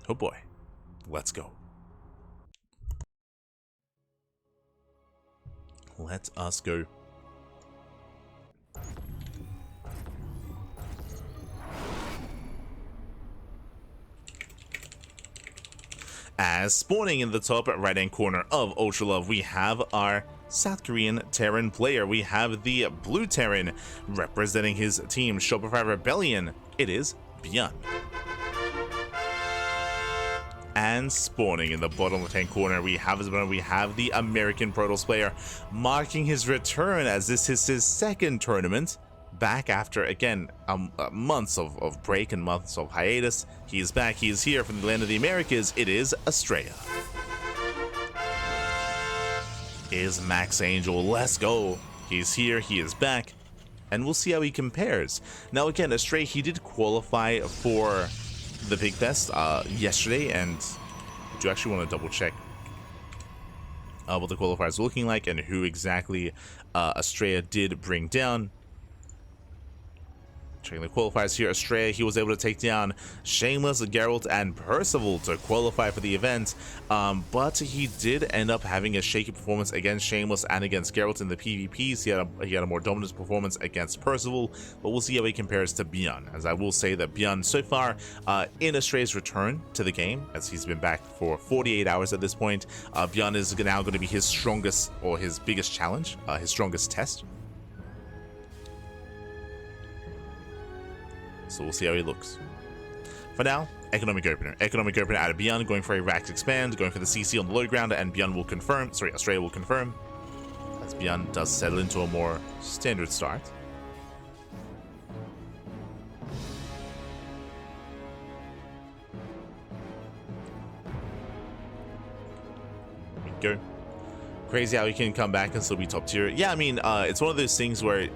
Oh boy. Let's go. Let us go. As spawning in the top right hand corner of Ultra Love, we have our South Korean Terran player. We have the blue Terran representing his team, Shopify Rebellion. It is ByuN. And spawning in the bottom left hand corner, we have the American Protoss player marking his return, as this is his second tournament back after, again, months of break and months of hiatus. He is back. He is here from the land of the Americas. It is Astrea. Is Max Angel. Let's go. He's here. He is back. And we'll see how he compares. Now, again, Astrea, he did qualify for the Big Fest yesterday, and I do actually want to double check what the qualifiers are looking like and who exactly Astrea did bring down. Checking the qualifiers here, Astrea, he was able to take down Shameless, Geralt, and Percival to qualify for the event, but he did end up having a shaky performance against Shameless and against Geralt in the PvPs. He had a more dominant performance against Percival, but we'll see how he compares to ByuN, as I will say that ByuN so far in Astrea's return to the game, as he's been back for 48 hours at this point, ByuN is now going to be his strongest, or his biggest challenge, his strongest test. So we'll see how he looks. For now, Economic Opener. Economic Opener out of ByuN, going for a Rax Expand, going for the CC on the low ground, and ByuN will confirm, sorry, Astrea will confirm, as ByuN does settle into a more standard start. There we go. Crazy how he can come back and still be top tier. Yeah, I mean, it's one of those things where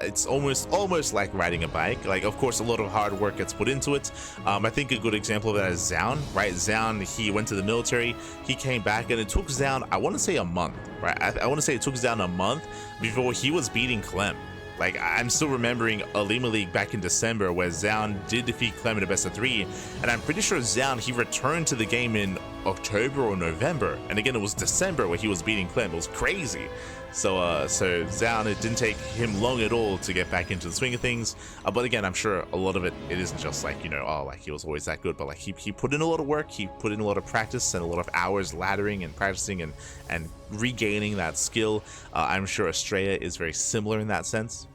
it's almost like riding a bike. Like, of course, a lot of hard work gets put into it. I think a good example of that is Zaun, right? Zaun, he went to the military, he came back, and it took Zaun, I want to say a month, right? I want to say it took Zaun a month before he was beating Clem. Like, I'm still remembering Alima League back in December where Zaun did defeat Clem in a best of 3, and I'm pretty sure Zaun, he returned to the game in October or November, and again it was December where he was beating Clem. It was crazy. So Zaun, it didn't take him long at all to get back into the swing of things, but again, I'm sure a lot of it isn't just like, you know, oh, like he was always that good, but like he put in a lot of work, he put in a lot of practice and a lot of hours laddering and practicing and regaining that skill. I'm sure Astrea is very similar in that sense,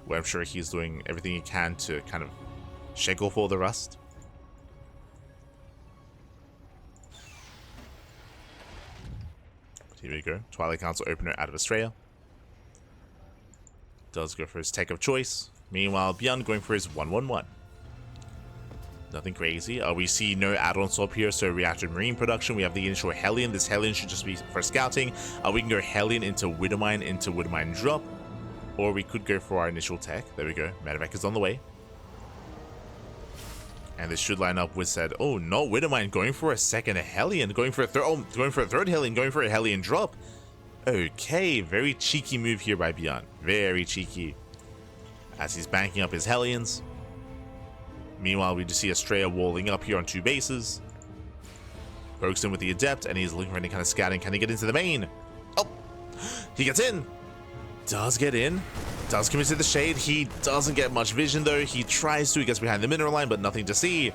where I'm sure he's doing everything he can to kind of shake off all the rust. Here we go. Twilight Council Opener out of Astrea. Does go for his tech of choice. Meanwhile, ByuN going for his 1-1-1. Nothing crazy. We see no add-on swap here, so Reactor Marine production. We have the initial Hellion. This Hellion should just be for scouting. We can go Hellion into Widowmine drop. Or we could go for our initial tech. There we go. Medevac is on the way. And this should line up with said, oh no, Widowmine going for a second Hellion, going for a third Hellion, going for a Hellion drop. Okay, very cheeky move here by ByuN. Very cheeky. As he's banking up his Hellions. Meanwhile, we just see Astrea walling up here on 2 bases. Pokes in with the Adept, and he's looking for any kind of scouting. Can he get into the main? Oh, he gets in. Does get in. Does commit to the shade. He doesn't get much vision though. He tries to. He gets behind the mineral line, but nothing to see.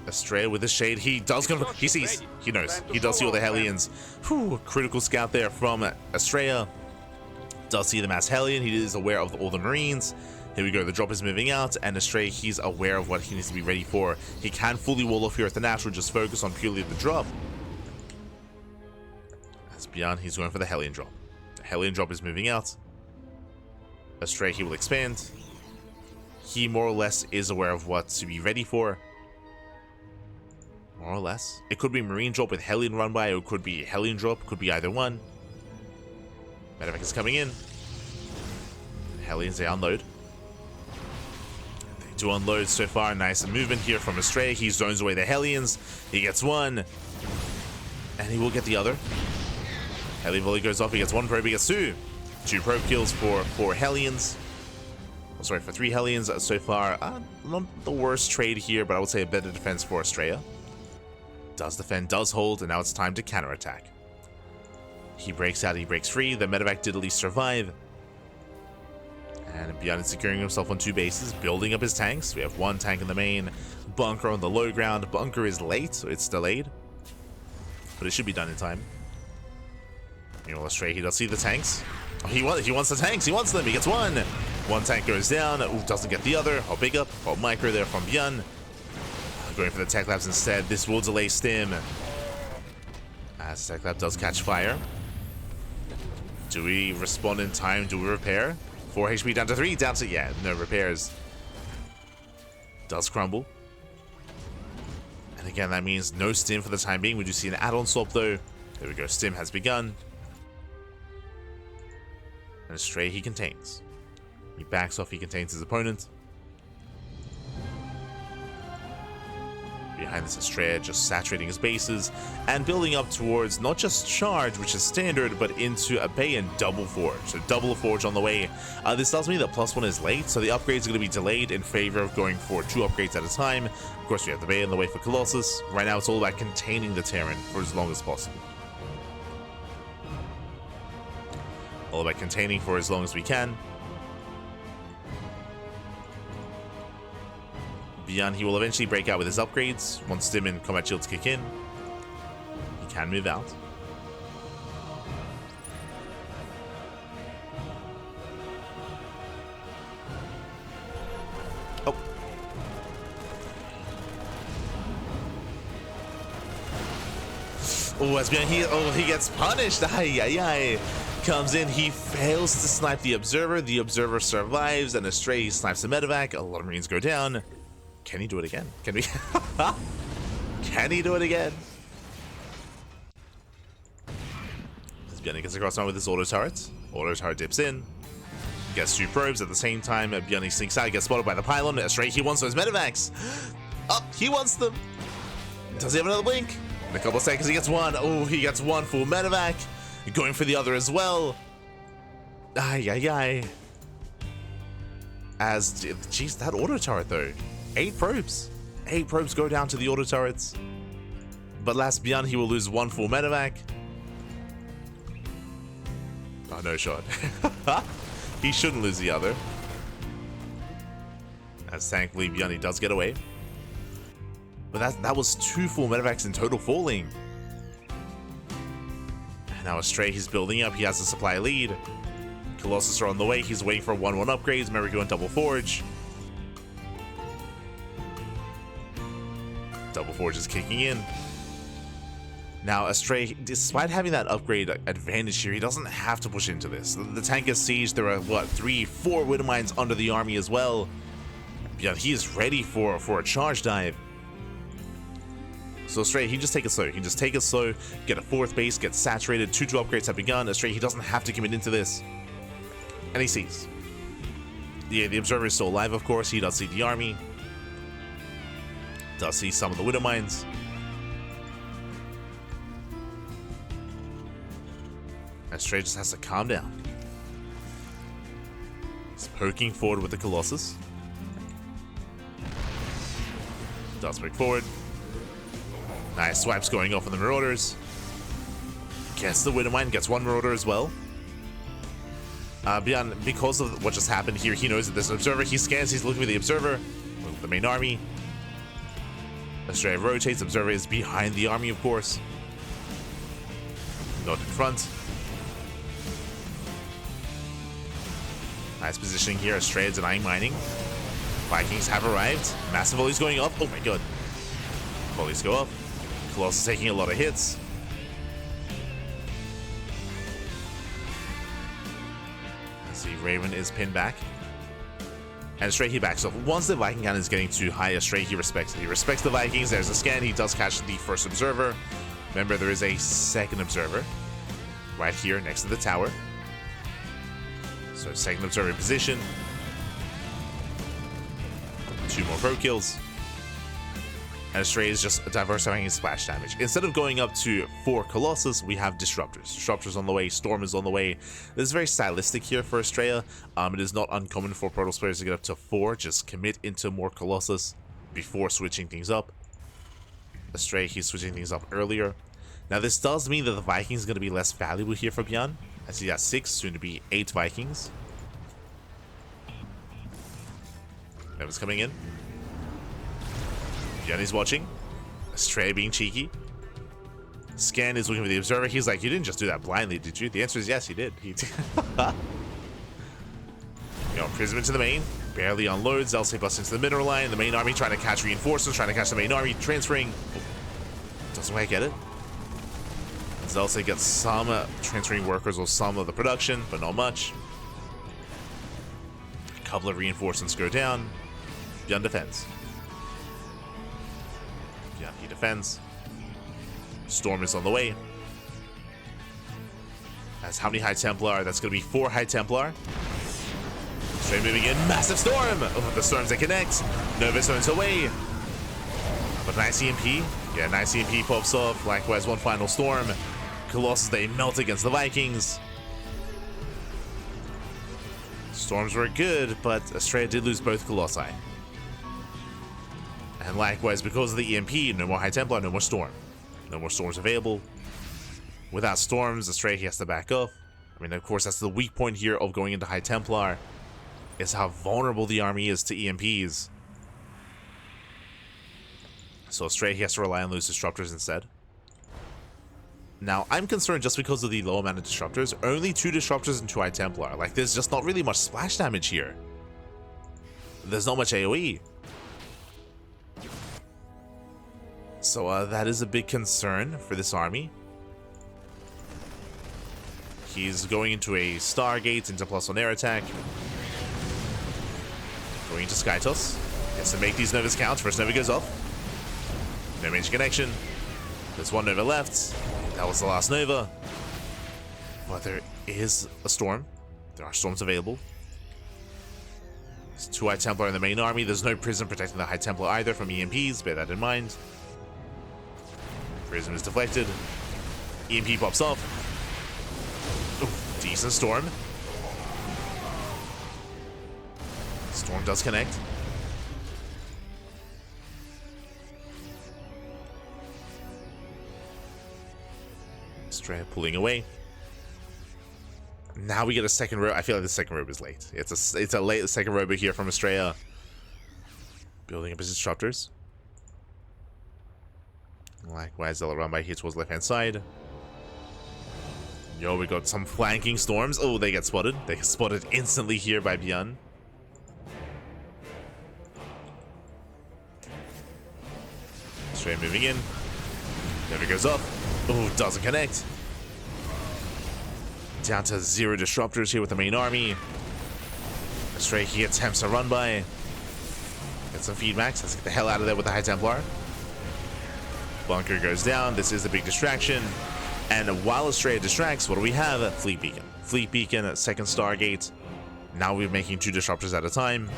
Astrea with the shade. He does confirm. He sees. He knows. He does see all the Hellions. Whew, critical scout there from Astrea. Does see them as Hellion. He is aware of all the Marines. Here we go. The drop is moving out, and Astrea, he's aware of what he needs to be ready for. He can fully wall off here at the natural. Just focus on purely the drop. As ByuN, he's going for the Hellion drop. Hellion drop is moving out. Astrea, he will expand. He more or less is aware of what to be ready for. More or less. It could be Marine drop with Hellion run by, or it could be Hellion drop, could be either one. Medevac is coming in. Hellions, they unload. They do unload so far. Nice movement here from Astrea. He zones away the Hellions. He gets one. And he will get the other. Heli volley goes off, he gets 1 probe, he gets 2. 2 probe kills for 4 Hellions. Oh, sorry, for 3 Hellions so far. Not the worst trade here, but I would say a better defense for Astrea. Does defend, does hold, and now it's time to counterattack. He breaks out, he breaks free. The medevac did at least survive. And ByuN is securing himself on 2 bases, building up his tanks. We have 1 tank in the main, bunker on the low ground. Bunker is late, so it's delayed. But it should be done in time. Meanwhile, Astrea, he does see the tanks. Oh, he wants the tanks, he wants them, he gets 1. 1 tank goes down, ooh, doesn't get the other. Oh, big up, oh, micro there from ByuN. Going for the Tech Labs instead. This will delay Stim. As Tech Lab does catch fire. Do we respond in time? Do we repair? 4 HP down to 3, down to, yeah, no repairs. Does crumble. And again, that means no Stim for the time being. We do see an add-on swap though. There we go, Stim has begun. And Astrea, he contains. He backs off, he contains his opponent. Behind this, Astrea just saturating his bases and building up towards not just charge, which is standard, but into a bay and double forge. So double forge on the way. This tells me that +1 is late, so the upgrades are going to be delayed in favor of going for 2 upgrades at a time. Of course, we have the bay on the way for Colossus. Right now, it's all about containing the Terran for as long as possible. All about containing for as long as we can. ByuN, he will eventually break out with his upgrades. Once Stim and combat shields kick in, he can move out. Oh. Oh, as ByuN, he gets punished. Ay, ay, ay. Comes in, he fails to snipe the Observer. The Observer survives, and Astrea snipes the medevac. A lot of Marines go down. Can he do it again? Can we? Can he do it again? ByuN gets across now with his auto turret. Auto turret dips in. Gets 2 probes at the same time. ByuN sneaks out, gets spotted by the pylon. Astrea, he wants those medevacs. Oh, he wants them. Does he have another blink? In a couple of seconds, he gets 1. Oh, he gets 1 full medevac. Going for the other as well. Ay, ay, ay. As, jeez, that auto turret though. 8 probes. 8 probes go down to the auto turrets. But last ByuN, he will lose 1 full medevac. Oh, no shot. He shouldn't lose the other. As thankfully ByuN, he does get away. But that was 2 full medevacs in total falling. And now Astrea, he's building up. He has a supply lead. Colossus are on the way. He's waiting for 1-1 upgrades. Merry-Go and double forge. Double forge is kicking in. Now Astrea, despite having that upgrade advantage here, he doesn't have to push into this. The tank is sieged. There are what, 3-4 Widow Mines under the army as well. Yeah, he is ready for a charge dive. So Astrea, he just take it slow. He can just take it slow, get a 4th base, get saturated. 2 upgrades have begun. Astrea, he doesn't have to commit into this. And he sees. Yeah, the Observer is still alive, of course. He does see the army. Does see some of the Widow Mines. Astrea just has to calm down. He's poking forward with the Colossus. Does poke forward. Nice swipes going off on the Marauders. Gets the Widow Mine, gets 1 Marauder as well. ByuN, because of what just happened here, he knows that there's an Observer. He scans, he's looking for the Observer, the main army. Astrea rotates, Observer is behind the army, of course. Not in front. Nice positioning here, Astrea denying mining. Vikings have arrived. Massive volleys going up. Oh my god. Volleys go up. Colossus taking a lot of hits. Let's see, Raven is pinned back. And Astrea, he backs off. Once the Viking count is getting too high, Astrea, he respects it. He respects the Vikings. There's a scan. He does catch the 1st Observer. Remember, there is a 2nd Observer right here next to the tower. So 2nd Observer in position. 2 more pro kills. And Astrea is just diversifying his splash damage. Instead of going up to 4 Colossus, we have Disruptors. Disruptors on the way, Storm is on the way. This is very stylistic here for Astrea. It is not uncommon for Protoss players to get up to 4, just commit into more Colossus before switching things up. Astrea, he's switching things up earlier. Now this does mean that the Vikings is going to be less valuable here for ByuN, as he has 6, soon to be 8 Vikings. Never's coming in. ByuN is watching. Astrea being cheeky. Scan is looking for the Observer. He's like, you didn't just do that blindly, did you? The answer is yes, he did. He did. Prism into the main. Barely unloads. Zelsay busts into the mineral line. The main army trying to catch reinforcements, trying to catch the main army. Transferring. Doesn't quite get it. Zelsay gets some transferring workers or some of the production, but not much. A couple of reinforcements go down. ByuN defends. ByuN, he defends. Storm is on the way. That's how many High Templar? That's going to be 4 High Templar. Straight moving in. Massive Storm! Oh, the Storms that connect. Nova Stone's away. But nice EMP. Yeah, nice EMP pops off. Likewise, one final Storm. Colossus, they melt against the Vikings. Storms were good, but Astrea did lose both Colossi. And likewise, because of the EMP, no more High Templar, no more Storm. No more Storms available. Without Storms, Astrea, he has to back off. I mean, of course, that's the weak point here of going into High Templar, is how vulnerable the army is to EMPs. So Astrea, he has to rely on those Disruptors instead. Now, I'm concerned just because of the low amount of Disruptors. Only 2 Disruptors and 2 High Templar. Like, there's just not really much splash damage here. There's not much AoE. So that is a big concern for this army. He's going into a Stargate, into +1 air attack. Going into Skytoss. Has to make these Novas count. First Nova goes off. No major connection. There's 1 Nova left. That was the last Nova. But there is a Storm. There are Storms available. There's 2 High Templar in the main army. There's no Prism protecting the High Templar either from EMPs. Bear that in mind. Prism is deflected. EMP pops off. Ooh, decent Storm. Storm does connect. Astrea pulling away. Now we get a second row. I feel like the second robe is late. It's a late second robe here from Astrea. Building up his Disruptors. Likewise, they'll run by here towards left hand side. Yo, we got some flanking Storms. Oh, they get spotted. They get spotted instantly here by ByuN. Astrea moving in. Never goes up. Oh, doesn't connect. Down to 0 Disruptors here with the main army. Astrea, he attempts to run by. Get some feedbacks. Let's get the hell out of there with the High Templar. Bunker goes down. This is a big distraction. And while Astrea distracts, what do we have? Fleet Beacon. Fleet Beacon at 2nd Stargate. Now we're making 2 Disruptors at a time.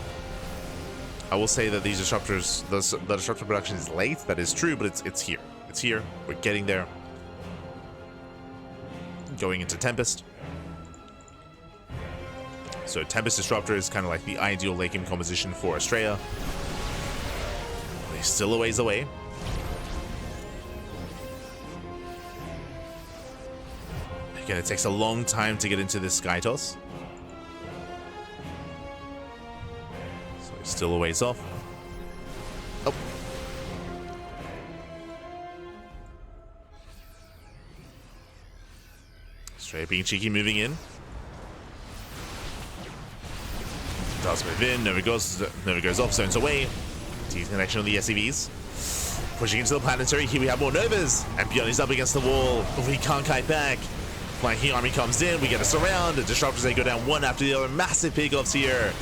I will say that these Disruptors, the Disruptor production is late. That is true, but it's here. It's here. We're getting there. Going into Tempest. So Tempest Disruptor is kind of like the ideal late game composition for Astrea. He's still a ways away. Again, it takes a long time to get into this Skytoss. So he's still a ways off. Oh. Astrea being cheeky, moving in. Does move in. Nova goes off. Zones away. Tease connection on the SCVs. Pushing into the planetary. Here we have more Novas. And ByuN is up against the wall. We can't kite back. Flanking army comes in. We get a surround. The Disruptors, they go down one after the other. Massive pickoffs here.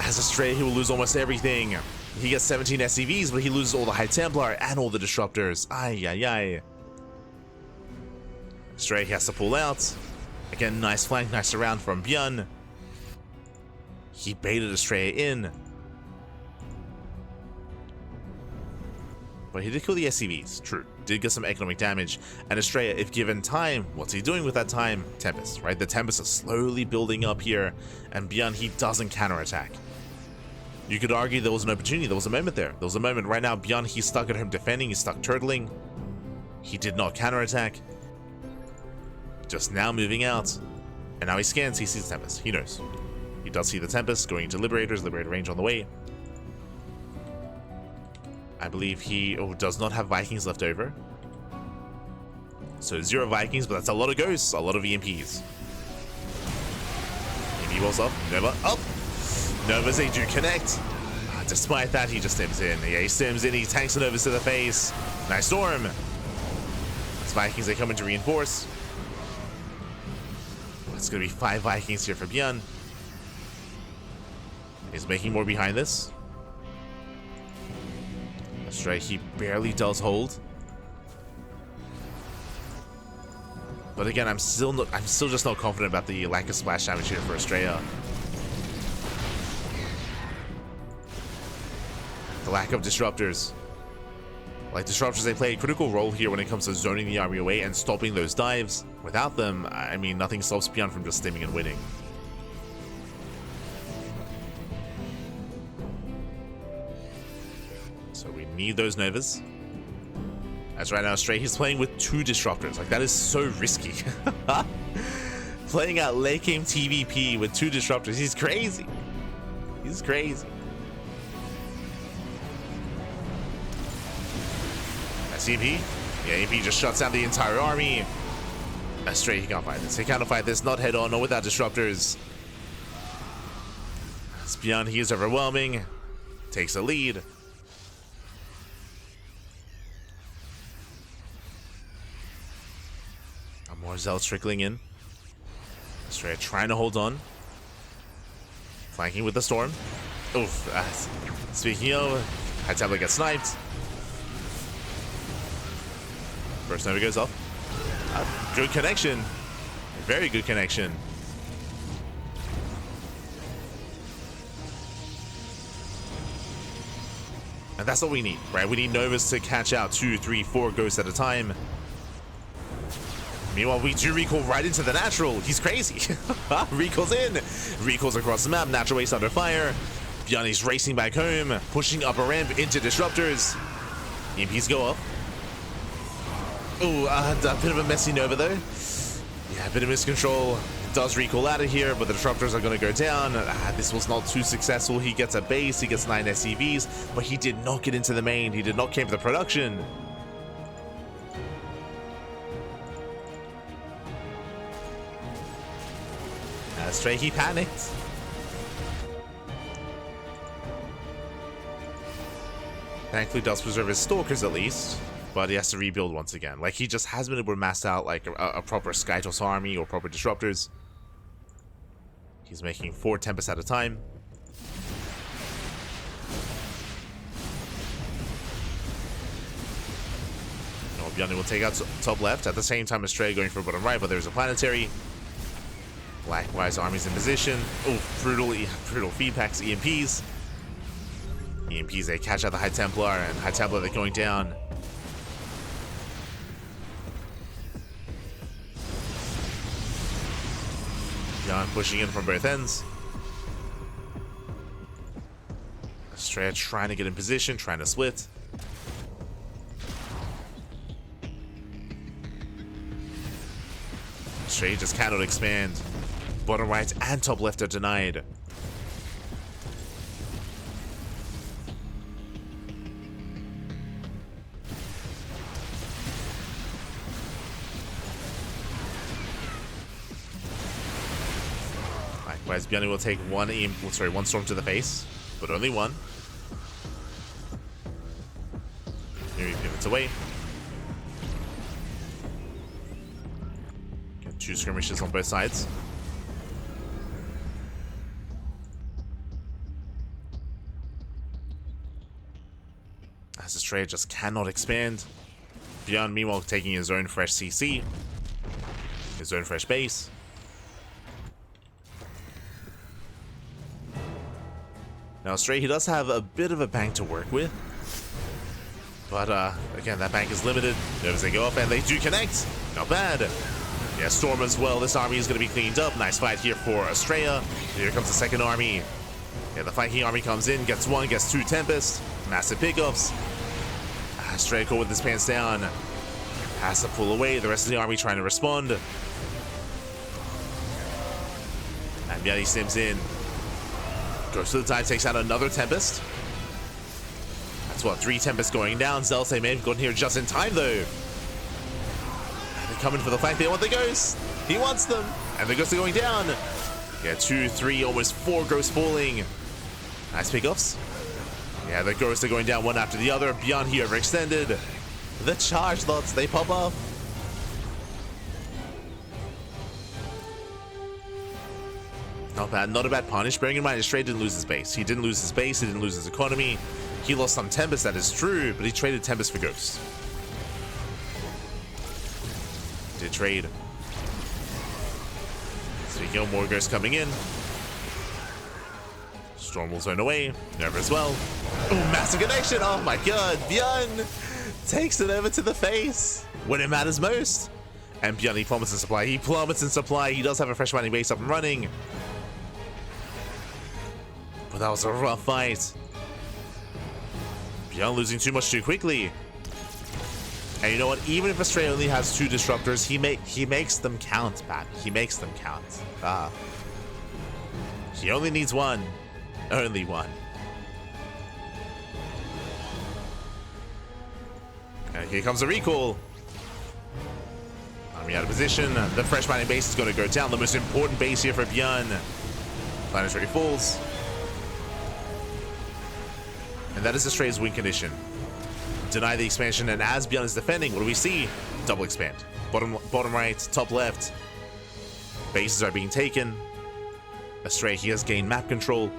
As Astrea, he will lose almost everything. He gets 17 SCVs, but he loses all the High Templar and all the Disruptors. Ay, ay, ay. Astrea has to pull out. Again, nice flank, nice surround from ByuN. He baited Astrea in. But he did kill the SCVs, true. Did get some economic damage. And Astrea, if given time, what's he doing with that time? Tempest, right? The Tempest is slowly building up here. And ByuN, he doesn't counterattack. You could argue there was an opportunity. There was a moment there. There was a moment. Right now, ByuN, he's stuck at home defending. He's stuck turtling. He did not counterattack. Just now moving out. And now he scans. He sees Tempest. He knows. He does see the Tempest going into Liberators. Liberator range on the way. I believe he does not have Vikings left over. So 0 Vikings, but that's a lot of ghosts, a lot of EMPs. EMP rolls up, Nova up. Novas, they do connect. Despite that, he just stims in. Yeah, he stims in, he tanks the Novas to the face. Nice storm. As Vikings, they come in to reinforce. It's going to be 5 Vikings here for ByuN. He's making more behind this. Astrea, he barely does hold. But again, I'm still just not confident about the lack of splash damage here for Astrea. The lack of disruptors. Like, disruptors, they play a critical role here when it comes to zoning the army away and stopping those dives. Without them, I mean, nothing stops ByuN from just stimming and winning. So we need those Novas. As right now, Astrea, he's playing with 2 disruptors. Like, that is so risky. Playing out late game TvP with 2 disruptors. He's crazy. He's crazy. That's EMP. Yeah, EMP just shuts down the entire army. Astrea, he can't fight this. He can't fight this, not head on, or without disruptors. As ByuN, he is overwhelming. Takes a lead. More Zealots trickling in. Astrea trying to hold on. Flanking with the storm. Oof. Speaking of, High Templar gets sniped. First Nova goes off. Good connection. Very good connection. And that's what we need, right? We need Novas to catch out 2, 3, 4 ghosts at a time. Meanwhile, we do recall right into the natural. He's crazy. Recalls in. Recalls across the map. Natural waste under fire. ByuN is racing back home. Pushing up a ramp into disruptors. EMPs go up. Ooh, a bit of a messy Nova though. Yeah, a bit of miscontrol. Does recall out of here, but the disruptors are going to go down. This was not too successful. He gets a base. He gets 9 SCVs, but he did not get into the main. He did not came for the production. Astrea, he panicked. Thankfully does preserve his stalkers at least, but he has to rebuild once again. Like, he just hasn't been able to mass out like a proper Skytoss army or proper disruptors. He's making 4 Tempests at a time. ByuN will take out top left at the same time as Astrea going for bottom right, but there's a planetary. Likewise, armies in position. Oh, brutal feed packs, EMPs. EMPs, they catch out the High Templar, and High Templar, they're going down. ByuN pushing in from both ends. Astrea trying to get in position, trying to split. Astrea just cannot expand. Bottom right and top left are denied. Likewise, ByuN will take one storm to the face, but only one. Here he pivots away. Get 2 skirmishes on both sides. As Astrea just cannot expand. ByuN, meanwhile, taking his own fresh CC. His own fresh base. Now, Astrea, he does have a bit of a bank to work with. But again, that bank is limited. Notice they go up and they do connect. Not bad. Yeah, Storm as well. This army is going to be cleaned up. Nice fight here for Astrea. Here comes the second army. Yeah, the Viking army comes in, gets one, gets two Tempest. Massive pickups. Astrea caught with his pants down. Has to pull away. The rest of the army trying to respond. And ByuN stims in. Goes to the dive, takes out another Tempest. That's what, 3 Tempests going down. Zealous, they may have gotten here just in time though. They're coming for the flank. They want the Ghost. He wants them. And the Ghosts are going down. Yeah, 2, 3, almost 4 Ghosts falling. Nice pickups. Yeah, the Ghosts are going down one after the other. ByuN here overextended. The charge lots, they pop up. Not bad, not a bad punish. Bearing in mind, Astrea didn't lose his base. He didn't lose his base, he didn't lose his economy. He lost some Tempest, that is true, but he traded Tempest for Ghosts. Did trade. Speaking of more Ghosts coming in. Storm will zone away. Nerve as well. Oh, massive connection. Oh my god. ByuN takes it over to the face when it matters most. And ByuN, he plummets in supply. He plummets in supply. He does have a fresh mining base up and running. But that was a rough fight. ByuN losing too much too quickly. And you know what? Even if Astrea only has 2 disruptors, he makes them count, man. He makes them count. He only needs 1. Only 1. And here comes a recall. Army out of position. The fresh mining base is going to go down. The most important base here for ByuN. Planetary Falls. And that is Astrea's win condition. Deny the expansion, and as ByuN is defending, what do we see? Double expand. Bottom right, top left. Bases are being taken. Astrea, he has gained map control.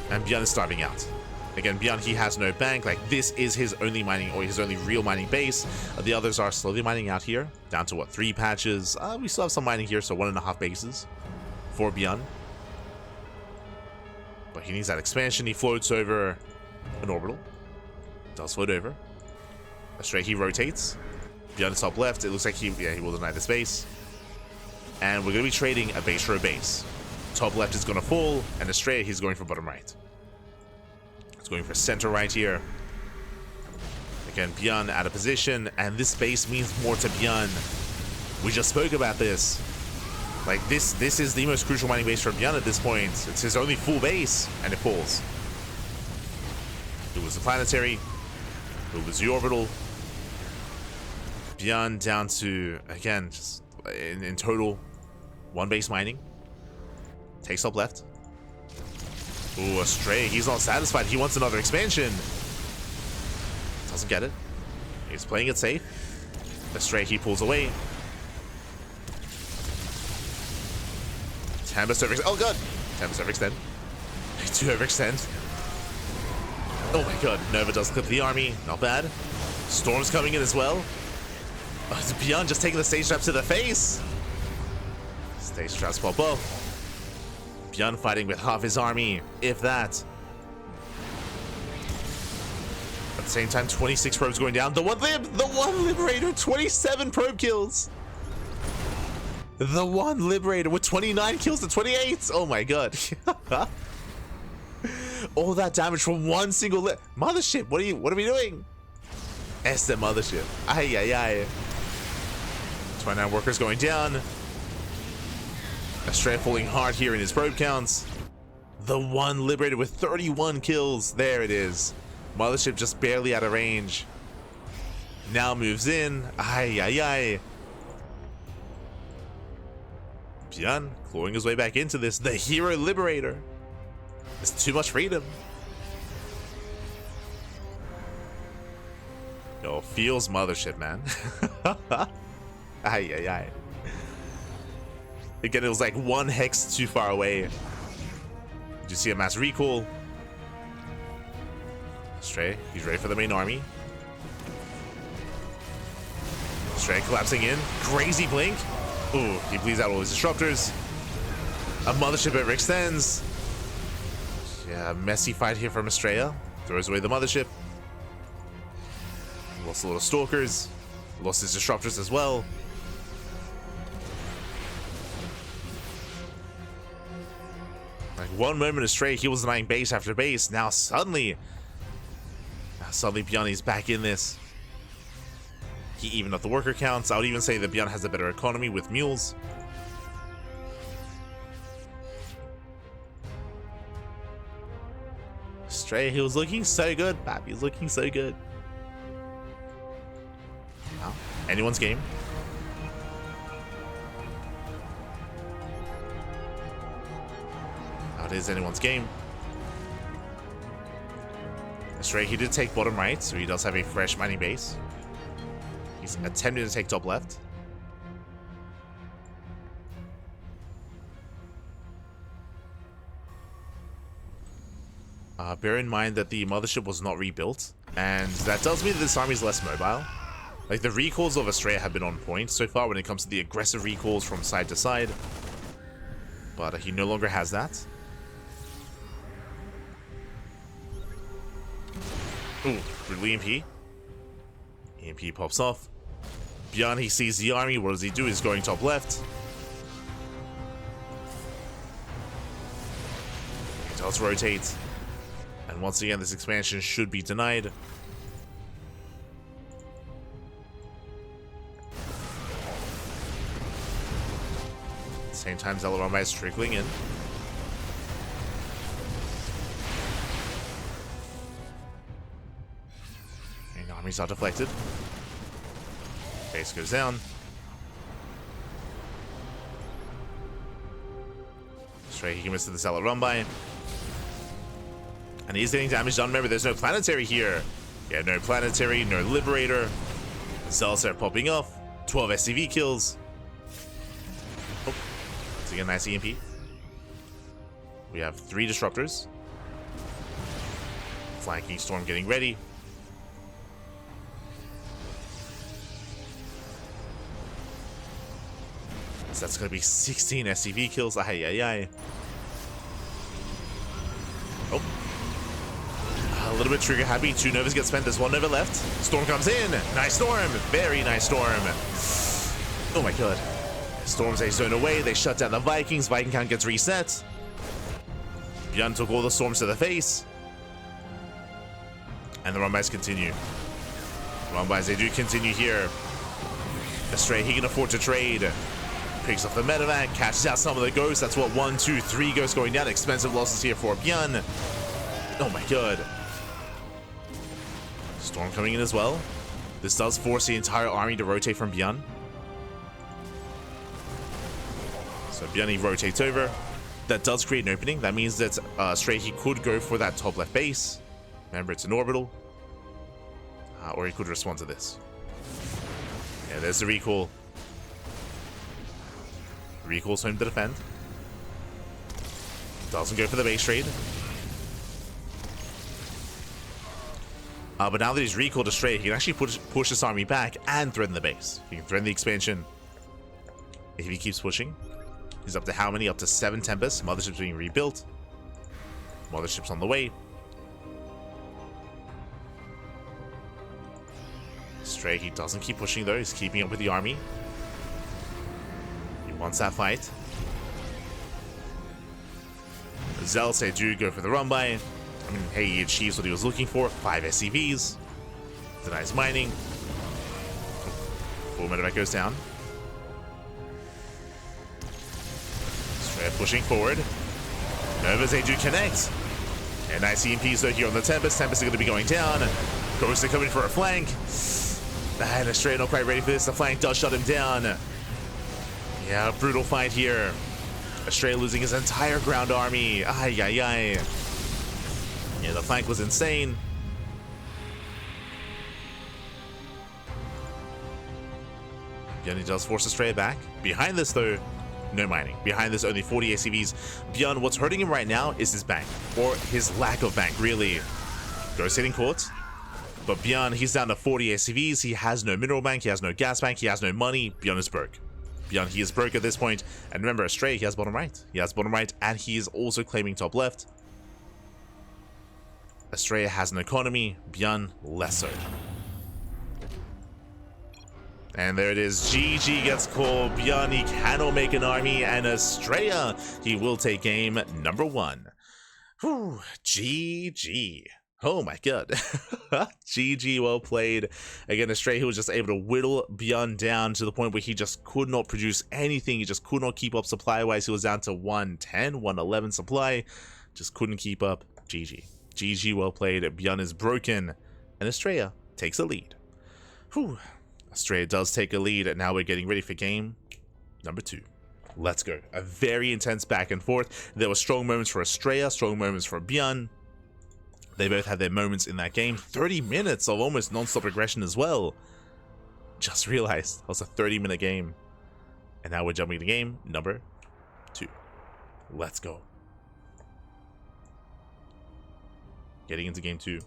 And ByuN is starving out. Again, ByuN, he has no bank. Like, this is his only mining, or his only real mining base. The others are slowly mining out here. Down to, what, 3 patches? We still have some mining here, so 1.5 bases for ByuN. But he needs that expansion. He floats over an orbital. Does float over. Astrea, he rotates. ByuN top left. It looks like he will deny this base. And we're going to be trading a base for a base. Top left is going to fall, and Astrea, he's going for bottom right. It's going for center right here. Again, ByuN out of position, and this base means more to ByuN. We just spoke about this. Like, this is the most crucial mining base for ByuN at this point. It's his only full base, and it falls. It was the planetary. It was the orbital. ByuN down to, again, just in total, 1 base mining. Takes up left. Ooh, Astrea, he's not satisfied. He wants another expansion. Doesn't get it. He's playing it safe. Astrea, he pulls away. Tempest overextend. Oh god! Tempest overextend. 2 overextend. Oh my god, Nova does clip the army. Not bad. Storm's coming in as well. Oh, it's ByuN just taking the stage trap to the face. Stage traps pop up. ByuN fighting with half his army, if that. At the same time, 26 probes going down. The one Liberator, 27 probe kills. The one Liberator with 29 kills to 28. Oh my god. All that damage from one single mothership. What are we doing? S the mothership. Ay ay ay. 29 workers going down. Astrea falling hard here in his probe counts. The one Liberator with 31 kills. There it is. Mothership just barely out of range. Now moves in. Ay ay ay. ByuN clawing his way back into this. The Hero Liberator. It's too much freedom. Yo, feels mothership, man. Ay, ay, ay. Again, it was like 1 hex too far away. Did you see a mass recall? Astrea, he's ready for the main army. Astrea collapsing in. Crazy blink. Ooh, he bleeds out all his disruptors. A mothership overextends. Yeah, messy fight here from Astrea. Throws away the mothership. Lost a lot of stalkers. Lost his disruptors as well. Like one moment Astrea, he was denying base after base. Now suddenly ByuN is back in this. He evened up the worker counts. I would even say that ByuN has a better economy with mules. Astrea, he was looking so good. He's looking so good. Wow. Anyone's game. Now it is anyone's game. Astrea, he did take bottom right, so he does have a fresh mining base. He's attempting to take top left. Bear in mind that the mothership was not rebuilt, and that does mean that this army is less mobile. Like, the recalls of Astrea have been on point so far when it comes to the aggressive recalls from side to side, but he no longer has that. Ooh, brutal EMP. EMP pops off. ByuN, he sees the army. What does he do? He's going top left. He does rotate. And once again, this expansion should be denied. At the same time, Zelarama is trickling in. And armies are deflected. Base goes down. Straight, he commits to the Zealot run by. And he's getting damage done. Remember, there's no planetary here. Yeah, no planetary, no liberator. Zealots are popping off. 12 SCV kills. Oh, let's get a nice EMP. We have 3 disruptors. Flanking storm getting ready. So that's going to be 16 SCV kills. Ay, ay, ay. Oh. A little bit trigger happy. 2 Novas get spent. There's 1 Nova left. Storm comes in. Nice storm. Very nice storm. Oh my god. Storms a zone away. They shut down the Vikings. Viking count gets reset. ByuN took all the storms to the face. And the run-bys continue. Run-bys, they do continue here. Astrea, he can afford to trade. Picks off the medevac, catches out some of the ghosts. That's what, 1, 2, 3 ghosts going down. Expensive losses here for ByuN. Oh my god. Storm coming in as well. This does force the entire army to rotate from ByuN. So ByuN, he rotates over. That does create an opening. That means that Astrea, he could go for that top left base. Remember, it's an orbital. Or he could respond to this. Yeah, there's the recall. Recalls home to defend. Doesn't go for the base trade. But now that he's recalled Astrea, he can actually push this army back and threaten the base. He can threaten the expansion if he keeps pushing. He's up to how many? Up to 7 Tempests. Mothership's being rebuilt. Mothership's on the way. Astrea, he doesn't keep pushing though. He's keeping up with the army. He wants that fight. Zealots, they do go for the run by. I mean, hey, he achieves what he was looking for. 5 SCVs. Denies mining. 4 medevac goes down. Astrea pushing forward. Novas, they do connect. And nice EMPs though here on the Tempest. Tempest are going to be going down. Ghosts are coming for a flank. And Astrea not quite ready for this. The flank does shut him down. Yeah, brutal fight here. Astrea losing his entire ground army. Ay, ay, ay. Yeah, the flank was insane. ByuN does force Astrea back. Behind this, though, no mining. Behind this, only 40 ACVs. ByuN, what's hurting him right now is his bank. Or his lack of bank, really. Ghost hitting court. But ByuN, he's down to 40 ACVs. He has no mineral bank. He has no gas bank. He has no money. ByuN is broke. ByuN, he is broke at this point. And remember, Astrea, he has bottom right. He has bottom right, and he is also claiming top left. Astrea has an economy. ByuN, less so. And there it is. GG gets called. ByuN, he cannot make an army. And Astrea, he will take game number 1. Whew, GG. Oh my god. GG, well played. Again, Astrea, who was just able to whittle ByuN down to the point where he just could not produce anything. He just could not keep up supply-wise. He was down to 110, 111 supply. Just couldn't keep up. GG. GG, well played. ByuN is broken. And Astrea takes a lead. Whew. Astrea does take a lead, and now we're getting ready for game number 2. Let's go. A very intense back and forth. There were strong moments for Astrea, strong moments for ByuN. They both had their moments in that game. 30 minutes of almost non-stop aggression as well. Just realized that was a 30-minute game. And now we're jumping to game number 2. Let's go. Getting into game 2.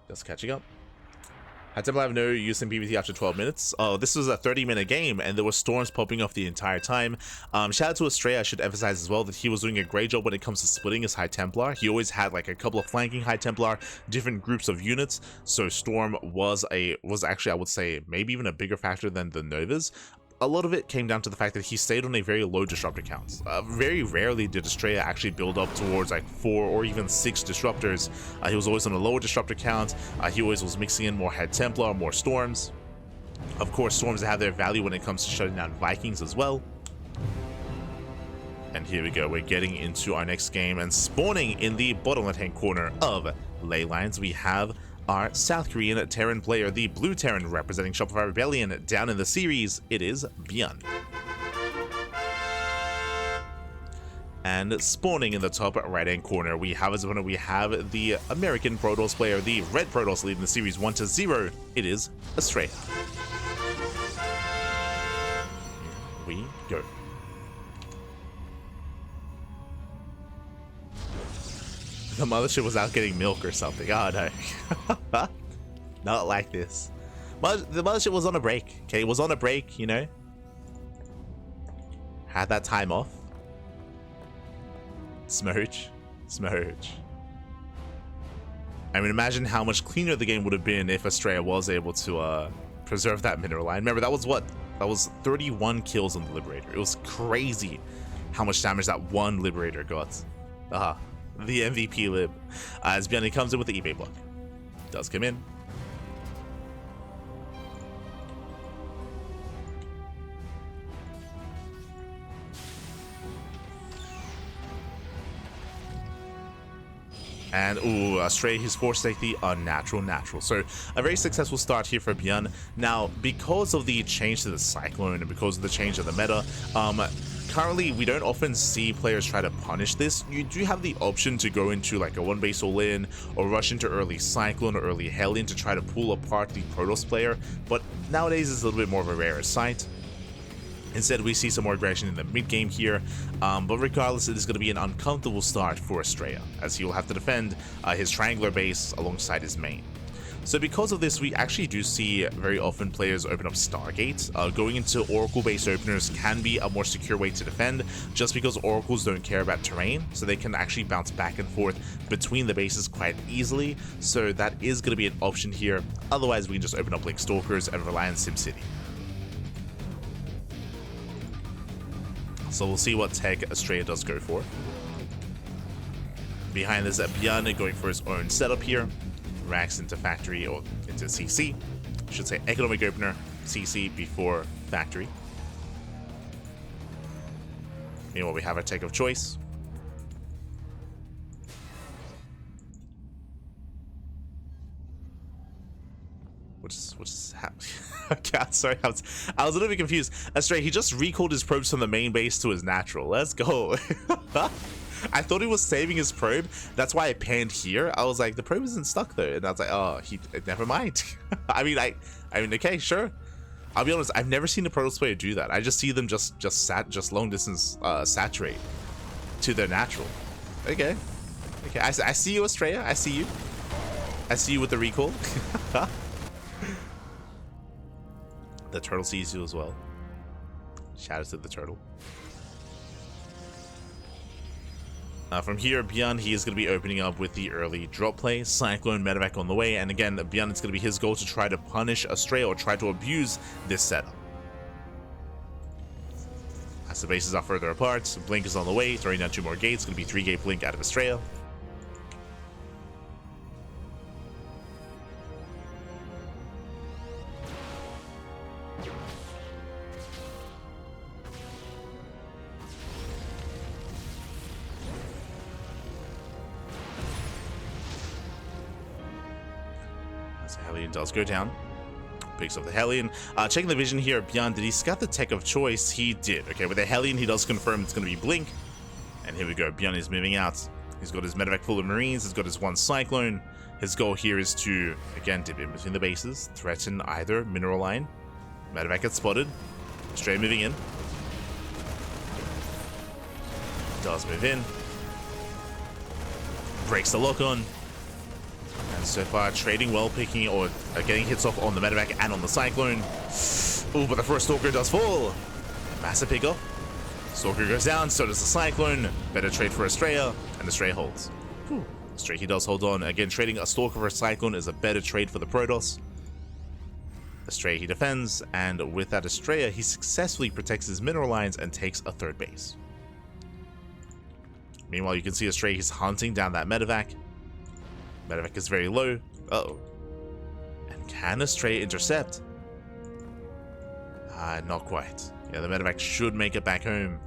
Just catching up. Had to have no use in PvT after 12 minutes. Oh, this was a 30-minute game, and there were storms popping off the entire time. Shout out to Astrea. I should emphasize as well that he was doing a great job when it comes to splitting his High Templar. He always had like a couple of flanking High Templar, different groups of units. So storm was actually, I would say, maybe even a bigger factor than the Novas. A lot of it came down to the fact that he stayed on a very low disruptor count. Very rarely did Astrea actually build up towards like 4 or even 6 disruptors. He was always on a lower disruptor count. He always was mixing in more Head Templar, more Storms. Of course, Storms have their value when it comes to shutting down Vikings as well. And here we go, we're getting into our next game, and spawning in the bottom left-hand corner of Ley Lines, we have our South Korean Terran player, the Blue Terran representing Shopify Rebellion. Down in the series, it is ByuN. And spawning in the top right-hand corner, we have as opponent, we have the American Protoss player, the Red Protoss leading the series 1-0. It is Astrea. Here we go. The mothership was out getting milk or something. Oh no. Not like this. The mothership was on a break. Okay, it was on a break, you know. Had that time off. Smooch. Smooch. I mean, imagine how much cleaner the game would have been if Astrea was able to preserve that mineral line. Remember, that was what? That was 31 kills on the Liberator. It was crazy how much damage that one Liberator got. The MVP lib. As ByuN comes in with the eBay block. Does come in. And ooh, Astrea, he's forced to take the unnatural natural. So a very successful start here for ByuN. Now, because of the change to the Cyclone and because of the change of the meta, currently we don't often see players try to punish this. You do have the option to go into like a one base all in or rush into early Cyclone or early Hellion to try to pull apart the Protoss player, but nowadays it's a little bit more of a rarer sight. Instead, we see some more aggression in the mid-game here, but regardless, it is going to be an uncomfortable start for Astrea, as he will have to defend his triangular base alongside his main. So because of this, we actually do see very often players open up Stargate. Going into Oracle-based openers can be a more secure way to defend, just because Oracles don't care about terrain, so they can actually bounce back and forth between the bases quite easily, so that is going to be an option here. Otherwise, we can just open up Blink Stalkers and rely on SimCity. So we'll see what tech Astrea does go for. Behind this, ByuN going for his own setup here. Racks into factory, or into CC. I should say economic opener, CC before factory. Meanwhile, we have our tech of choice. Which is God, sorry, I was a little bit confused. Astrea, he just recalled his probes from the main base to his natural. Let's go. I thought he was saving his probe. That's why I panned here. I was like, the probe isn't stuck though, and I was like, oh, never mind. I mean, okay, sure. I'll be honest, I've never seen a Protoss player do that. I just see them just long distance saturate to their natural. Okay, I see you, Astrea. I see you. I see you with the recall. The turtle sees you as well. Shout out to the turtle. From here, ByuN, he is going to be opening up with the early drop play, Cyclone, Medevac on the way, and again, ByuN, it's going to be his goal to try to punish Astrea or try to abuse this setup. As the bases are further apart, Blink is on the way, throwing down 2 more gates, going to be 3-gate Blink out of Astrea. Hellion does go down. Picks up the Hellion. Checking the vision here, ByuN, did he scout the tech of choice? He did. Okay, with the Hellion, he does confirm it's going to be Blink. And here we go. ByuN is moving out. He's got his Medevac full of Marines. He's got his 1 Cyclone. His goal here is to, again, dip in between the bases, threaten either mineral line. Medevac gets spotted. Straight moving in. Does move in. Breaks the lock on. And so far, trading well, picking or getting hits off on the Medevac and on the Cyclone. Oh, but the first Stalker does fall. Massive pickup. Stalker goes down, so does the Cyclone. Better trade for Astrea, and Astrea holds. Whew. Astrea, he does hold on. Again, trading a Stalker for a Cyclone is a better trade for the Protoss. Astrea, he defends, and with that Astrea, he successfully protects his mineral lines and takes a 3rd base. Meanwhile, you can see Astrea, he's hunting down that Medevac. Medevac is very low. Uh-oh. And can Astrea intercept? Not quite. Yeah, the Medevac should make it back home.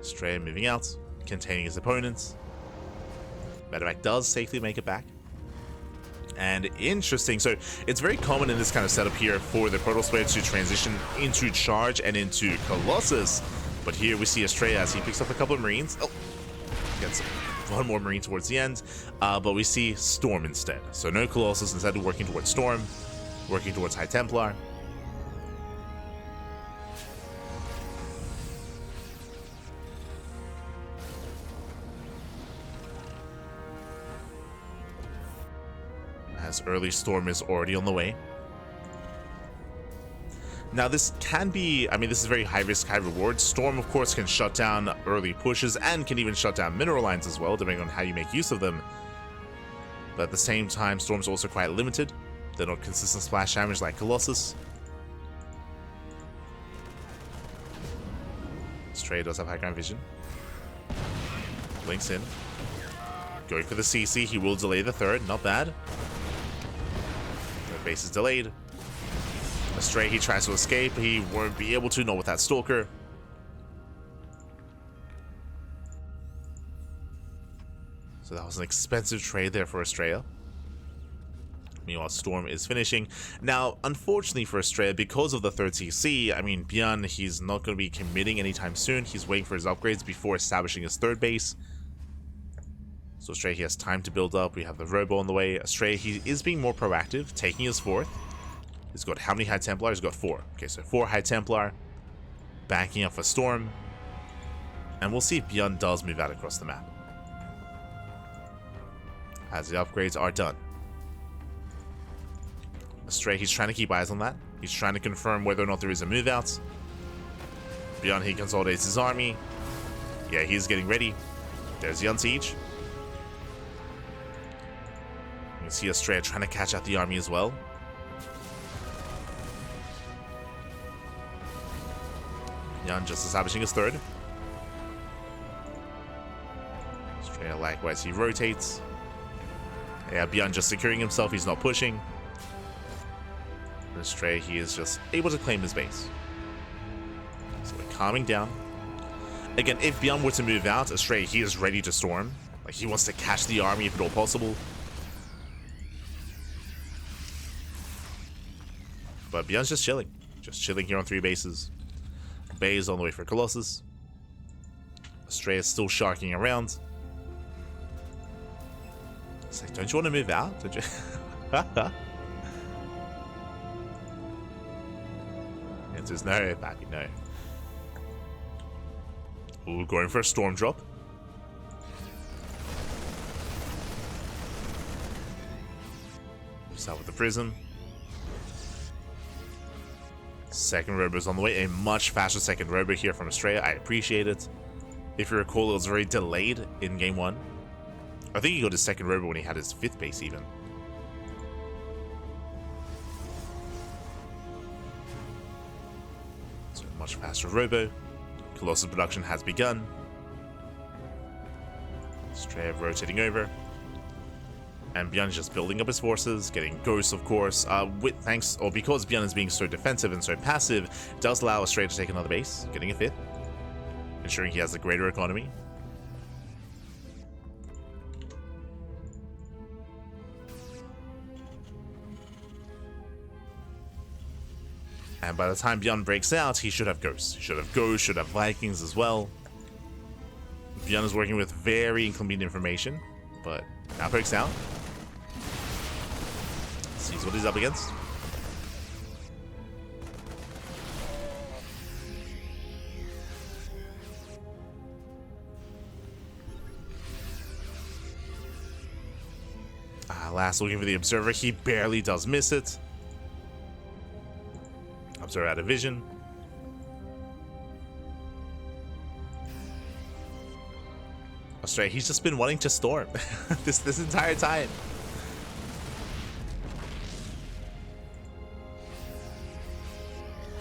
Astrea moving out, containing his opponents. Medevac does safely make it back. And interesting, so it's very common in this kind of setup here for the Protoss player to transition into Charge and into Colossus. But here we see Astrea as he picks up a couple of Marines. Oh, gets 1 more Marine towards the end, but we see Storm instead. So no Colossus, instead of working towards Storm, working towards High Templar. As early Storm is already on the way. Now this can be, I mean, this is very high risk, high reward. Storm, of course, can shut down early pushes and can even shut down mineral lines as well, depending on how you make use of them. But at the same time, Storm's also quite limited. They're not consistent splash damage like Colossus. Astrea does have high ground vision. Blinks in. Going for the CC, he will delay the 3rd, not bad. The base is delayed. Astrea, he tries to escape. He won't be able to, not with that Stalker. So that was an expensive trade there for Astrea. Meanwhile, Storm is finishing. Now, unfortunately for Astrea, because of the 3rd CC, I mean, ByuN, he's not going to be committing anytime soon. He's waiting for his upgrades before establishing his 3rd base. So Astrea, he has time to build up. We have the Robo on the way. Astrea, he is being more proactive, taking his 4th. He's got how many High Templar? He's got 4. Okay, so 4 High Templar. Backing up for Storm. And we'll see if ByuN does move out across the map. As the upgrades are done. Astrea, he's trying to keep eyes on that. He's trying to confirm whether or not there is a move out. ByuN, he consolidates his army. Yeah, he's getting ready. There's the Unsiege. You can see Astrea trying to catch out the army as well. ByuN just establishing his 3rd. Astrea, likewise, he rotates. Yeah, ByuN just securing himself, he's not pushing. Astrea, he is just able to claim his base. So we're calming down. Again, if ByuN were to move out, Astrea, he is ready to storm. Like, he wants to catch the army if at all possible. But ByuN's just chilling. Just chilling here on 3 bases. Bay is on the way for Colossus. Astrea is still sharking around. It's like, don't you want to move out? Don't you? Answer's no, Pappy, no. Ooh, going for a storm drop. Start with the prism. Second robo's on the way. A much faster second robo here from Astrea. I appreciate it. If you recall, it was very delayed in game 1. I think he got his second robo when he had his 5th base even. So much faster robo. Colossus production has begun. Astrea rotating over. And ByuN is just building up his forces, getting ghosts, of course. Because ByuN is being so defensive and so passive, it does allow Astrea to take another base, getting a 5th, ensuring he has a greater economy. And by the time ByuN breaks out, he should have ghosts. He should have ghosts, should have Vikings as well. ByuN is working with very incomplete information, but now breaks out. Sees what he's up against. Last looking for the Observer. He barely does miss it. Observer out of vision. Astrea, he's just been wanting to storm this entire time.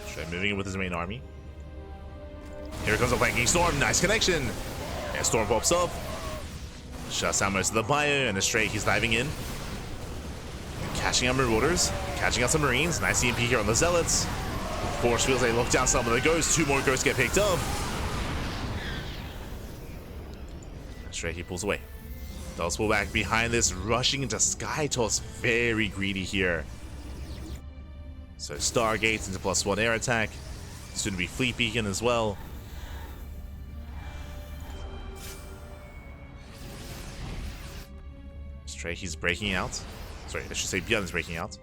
Astrea moving in with his main army. Here comes a flanking storm. Nice connection. And storm pops up. Shuts down most of the ByuN, and Astrea, he's diving in. Catching out Marauders. Catching out some Marines. Nice EMP here on the Zealots. Force fields, they look down some of the ghosts. 2 more ghosts get picked up. Astrea, he pulls away. Does pull back behind this, rushing into Sky Toss. Very greedy here. So Stargates into +1 air attack. Soon to be Fleet Beacon as well. Astrea, he's breaking out. Sorry, I should say ByuN is breaking out.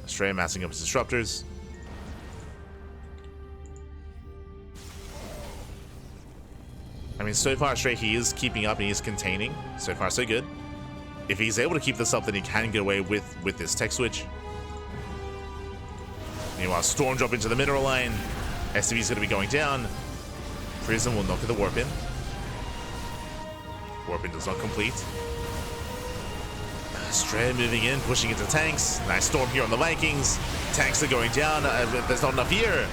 Astrea massing up his disruptors. I mean, so far, Astrea, he is keeping up and he is containing. So far, so good. If he's able to keep this up, then he can get away with this tech switch. Meanwhile, Storm drop into the mineral line. SCV is going to be going down. Prism will knock at the Warp In. Warp In does not complete. Astrea moving in, pushing into tanks. Nice storm here on the Vikings. Tanks are going down. There's not enough here.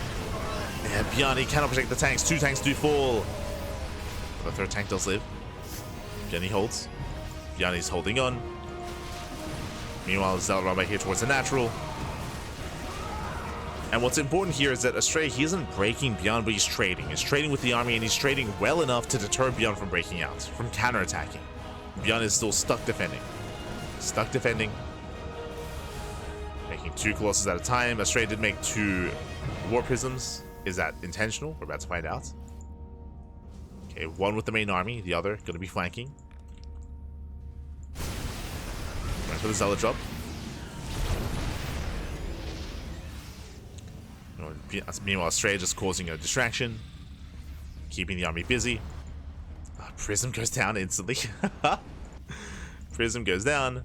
And ByuN, he cannot protect the tanks. 2 tanks do fall. The 3rd tank does live. ByuN, he holds. ByuN is holding on. Meanwhile, Zealot run back here towards the natural. And what's important here is that Astrea, he isn't breaking ByuN, but he's trading. He's trading with the army, and he's trading well enough to deter ByuN from breaking out, from counterattacking. ByuN is still stuck defending. Stuck defending. Making 2 Colossus at a time. Astrea did make 2 War Prisms. Is that intentional? We're about to find out. Okay, 1 with the main army, the other going to be flanking. Right for the Zealot drop. Meanwhile, Astrea just causing a distraction. Keeping the army busy. Prism goes down instantly. Prism goes down.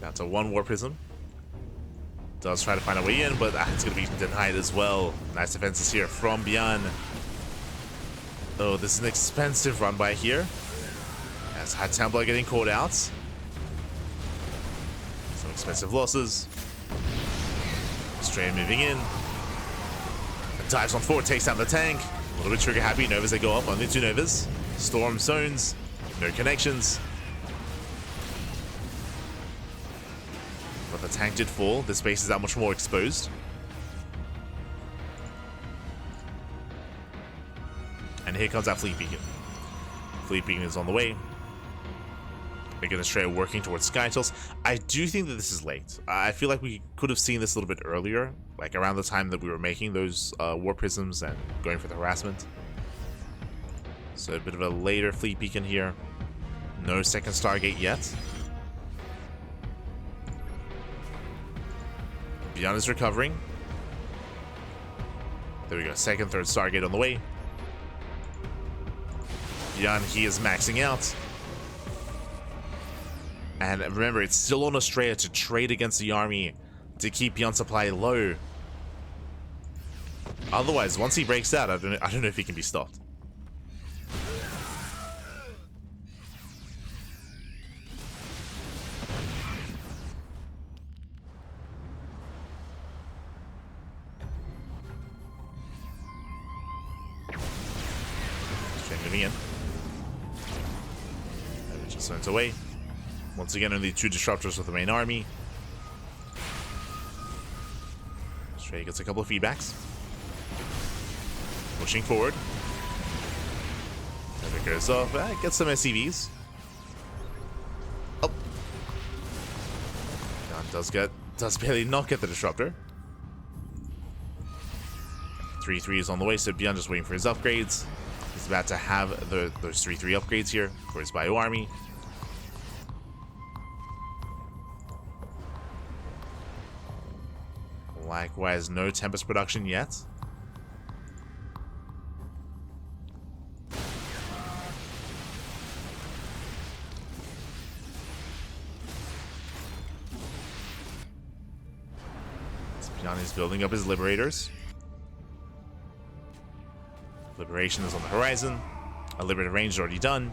That's a 1 War Prism. Does try to find a way in, but it's going to be denied as well. Nice defenses here from ByuN. Oh, this is an expensive run by here. As High Templar getting caught out. Some expensive losses. Astrea moving in. Dives on forward, takes down the tank. A little bit trigger happy. Novas, they go up. Only 2 Novas. Storm zones. No connections. But the tank did fall. This base is that much more exposed. And here comes that Fleet Beacon. Fleet Beacon is on the way. Again, Astrea working towards Sky Toss. I do think that this is late. I feel like we could have seen this a little bit earlier, like around the time that we were making those War Prisms and going for the harassment. So a bit of a later Fleet Beacon here. No second Stargate yet. ByuN is recovering. There we go. Second, third Stargate on the way. ByuN, he is maxing out. And remember, it's still on Astrea to trade against the army to keep ByuN supply low. Otherwise, once he breaks out, I don't know if he can be stopped. Straight moving in. Just sent away. Once again, only 2 disruptors with the main army. Astrea gets a couple of feedbacks. Pushing forward. Never goes off. Gets some SCVs. Oh. Does barely not get the disruptor. 3-3 is on the way, so ByuN just waiting for his upgrades. He's about to have those 3-3 upgrades here for his bio army. Likewise, no Tempest production yet. ByuN is building up his Liberators. Liberation is on the horizon. A Liberator range is already done.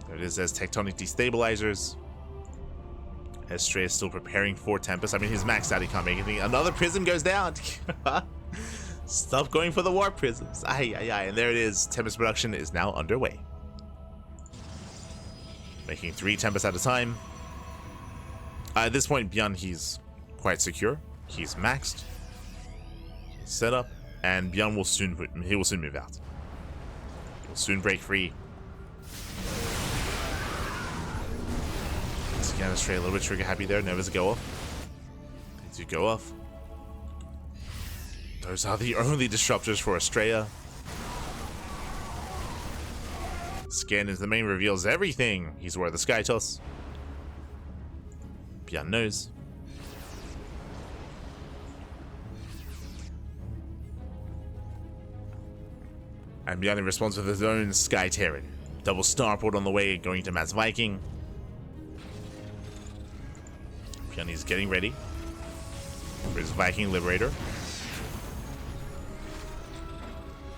There it is as Tectonic Destabilizers. Astrea is still preparing for Tempest. I mean, he's maxed out. He can't make anything. Another Prism goes down. Stop going for the Warp Prisms. Aye, aye, aye. And there it is. Tempest production is now underway. Making 3 Tempests at a time. At this point, ByuN, he's quite secure. He's maxed. He's set up. And ByuN will soon move out. He'll soon break free. Once again, Astrea a little bit trigger happy there. Never does it go off. They do go off. Those are the only disruptors for Astrea. Scan is the main, reveals everything. He's aware of the Sky Toss. ByuN knows. And ByuN in response with his own Sky Terran. Double Starport on the way, going to Mass Viking. ByuN is getting ready for his Viking Liberator.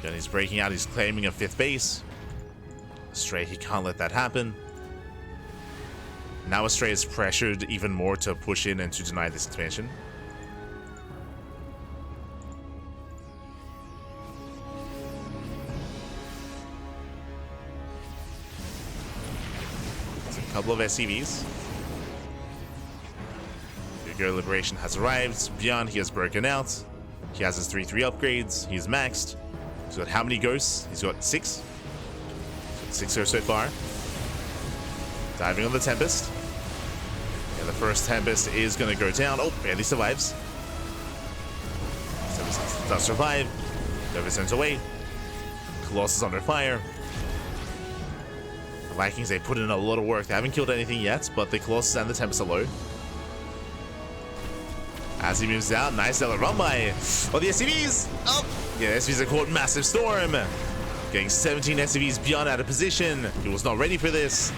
ByuN is breaking out, he's claiming a 5th base. Astrea, he can't let that happen. Now Astrea is pressured even more to push in and to deny this expansion. Couple of SCVs. Your Liberation has arrived. ByuN, he has broken out. He has his 3-3 upgrades. He's maxed. He's got how many ghosts? He's got 6. 6 here so far. Diving on the Tempest. Yeah, the first Tempest is going to go down. Oh, barely survives. Tempest does survive. Never sent away. Colossus under fire. The Vikings, they put in a lot of work. They haven't killed anything yet, but the Colossus and the Tempest are low. As he moves out, nice little run by. Oh, the SCVs! Oh! Yeah, the SCVs are caught massive storm. Getting 17 SCVs ByuN out of position. He was not ready for this.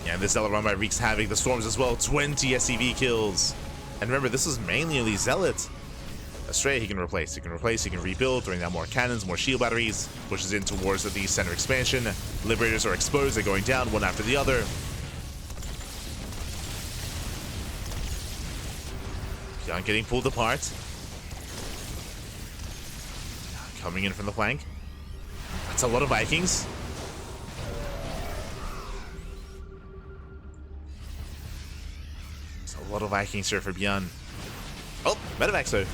Yeah, and this Zealot run by wreaks havoc. The storms as well. 20 SCV kills. And remember, this is mainly only Zealot. Astrea, he can replace, he can rebuild, throwing down more cannons, more shield batteries, pushes in towards the center expansion. Liberators are exposed, they're going down one after the other. ByuN getting pulled apart. Coming in from the flank. That's a lot of Vikings. It's a lot of Vikings here for ByuN. Oh, Medivac though.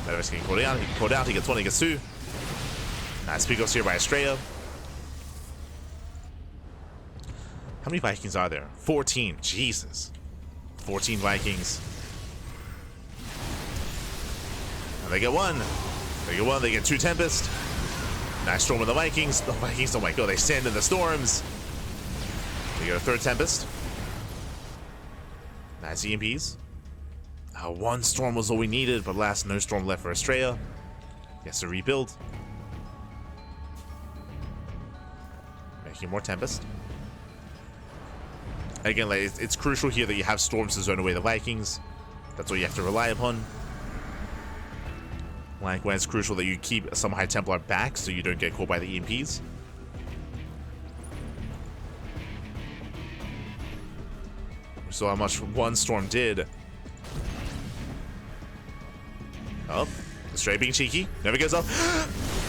Medivac's getting called out. He can call out. He gets 1, he gets 2. Nice pick-offs here by Astrea. How many Vikings are there? 14. Jesus. 14 Vikings. And they get 1. They get 1. They get 2 Tempest. Nice storm with the Vikings. The Vikings, oh my god, they stand in the storms. They get a 3rd Tempest. Nice EMPs. 1 storm was all we needed, but last, no storm left for Astrea. He has to rebuild. Making more Tempest. Again, like, it's crucial here that you have storms to zone away the Vikings. That's all you have to rely upon. Like when it's crucial that you keep some High Templar back so you don't get caught by the EMPs. We saw how much one storm did. Oh, Astrea being cheeky. Never goes up.